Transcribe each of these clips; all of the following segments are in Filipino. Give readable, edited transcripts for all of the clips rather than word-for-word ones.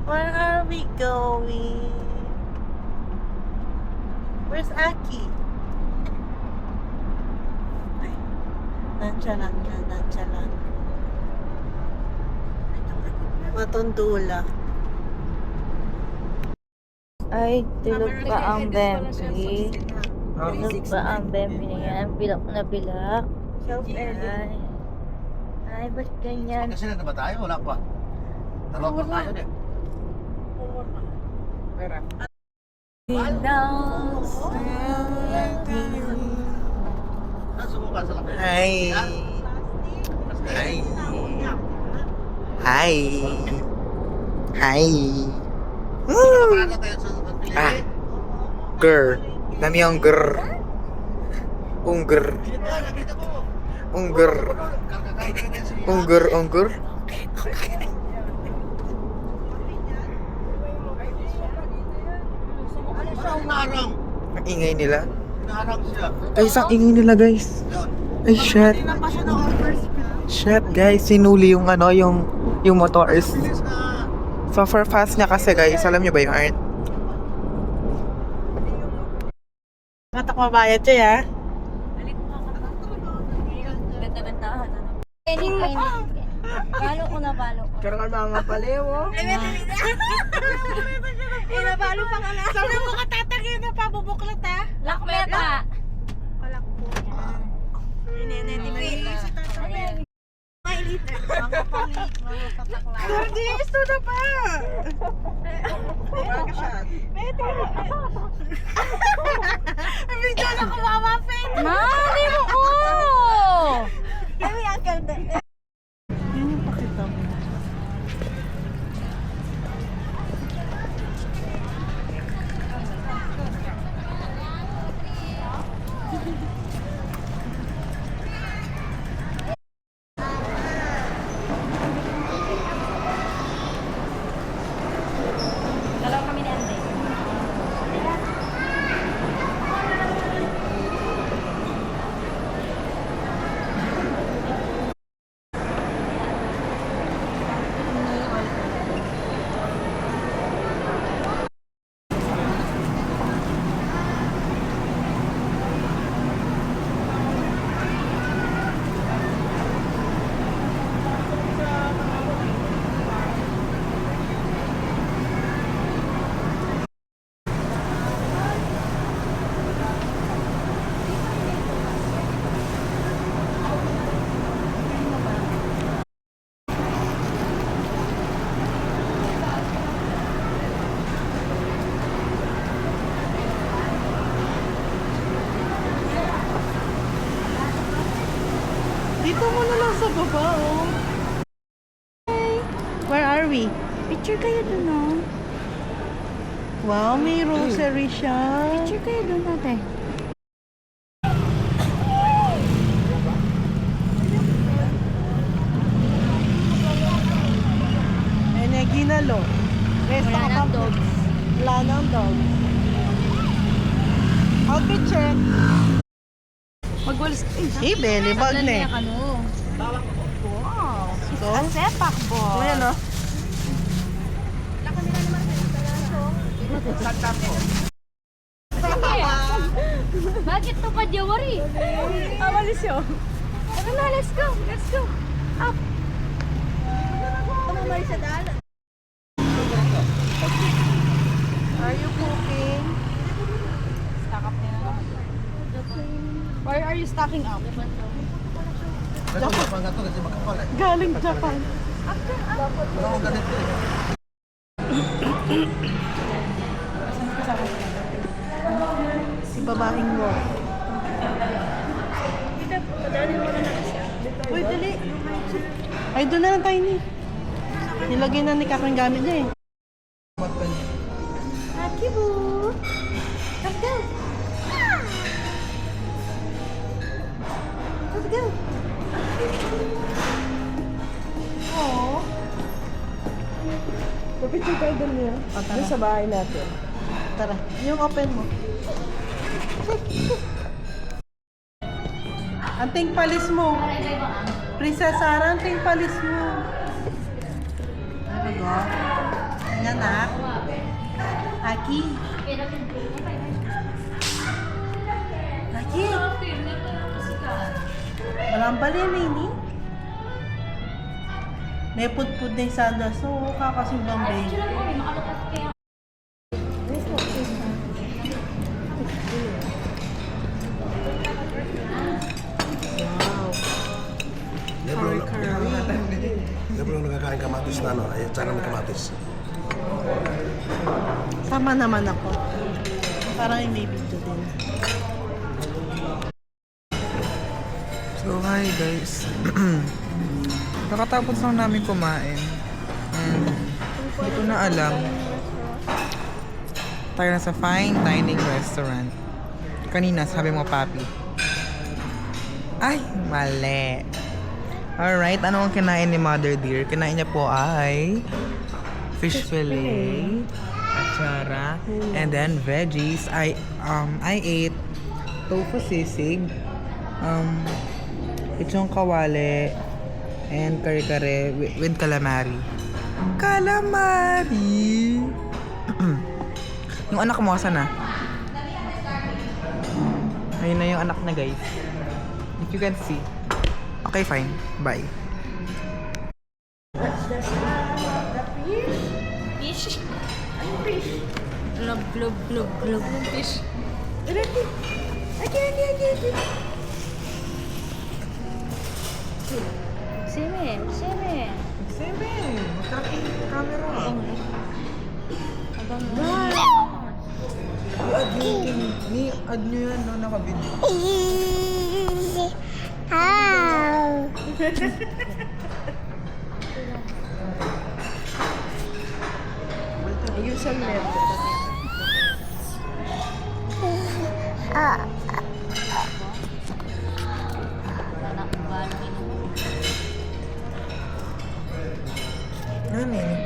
Where are we going? Where's Aki? Ay, nandiyan lang. Matundula. Ay, tulog pa ang Bempi. Tulog pa ang Bempi na yan. Bilak na bilak. Ay, ba't ganyan? Kasi na ba tayo? Wala pa. Dalawa pa tayo din. Nasubukan sa lapit. Hi. Hi. Hi. Hi. Paano tayo sa pagpili? Ah. Grr. Dami yung grr. Ungger. Ungger. Ungger. Parang narang. Ang ingay nila. Narang siya. Guys, ang ingay nila guys. Ay, shit. Shit, guys. Sinuli yung ano, yung motors. Bilis na. Super fast niya kasi guys. Alam niyo ba yung art? Matakmabayad siya ya. Ganda-gandahan. Balo ko na balo ko. Karang mga palewo. Nabalo pa ka na. Sabi mo katatagin na pa, bubuklat ha? Lakmeta. Palakpo niya. Gardis, ito na pa! Video na kumawa, Fen! Mali mo ko! Yan yung pakita mo. Dalawa kami ni Ande. Dito mo na lang sa baba, oh. Where are we? Picture kayo dun, no? Wow, may rosary siya. Picture kayo dun natin. Ginalo. Wala nang dogs. Wala nang dog. I'll picture. Magwalis. Eh, belly bag na eh. Ano? Wow. So, Sepak bo. ayan o. Bakit to pa Jawari? Awalis yun. Ano na, let's go. Let's go. Up. Tumamay sa dalan. Are you cooking? Stack up na yan. Why are you stocking up? Kasi mapang gato kasi makapal eh. Galing Japan. Wala akong ganito eh. Si babaeng mo. Uy, dali. Ay, doon na lang tayo ni. Nilagay na ni Kakang gamit niya eh. Aki bu. Let's go. Let's go. Oo. Papicture tayo doon niya. Doon sa bahay natin. Tara, yung open mo. Anting palis mo. Princess Sarah, anting palis mo. Ano ba? Yan, anak. Aki. Aki. Walang bali, Nini. May put-put na yung sandas. So, kakasumbang baby. Libre lang nagkakain kamatis na ano. Ay, tsaka may kamatis. Sama naman ako. Parang may video din. So, hi guys. Nakatapos lang namin kumain. And hindi ko na alam. Tayo na sa fine dining restaurant. Kanina, sabi mo, papi. Ay, mali. Alright, ano ang kinain ni Mother Dear? Kinain niya po ay fish fillet, atsara, and then veggies. I ate tofu sisig, itong kawale, and kare-kare with calamari. Calamari! Yung anak mo, asan na? Ayun na yung anak na, guys. If you can see. Okay, fine. Bye. Fish? Ano fish? Glub, glub, glub, glub. Fish. Sime, sime. Seme, magkarating yung camera. I-add nyo yung add nyo yan, no? Naka-video. Ayusan mo. Ano yun?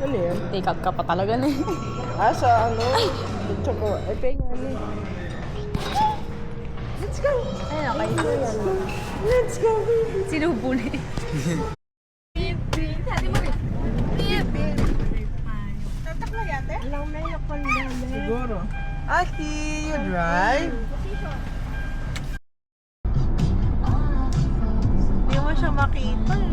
Ano yun? Take out ka pa talaga na Sa ano? Choco. Penga ni. Let's go! Ay, okay. Let's go, baby! Sinubuli. Tatak na yate? Alam na yung pandami. Siguro. Aki, you drive? Hindi mo siya makita eh.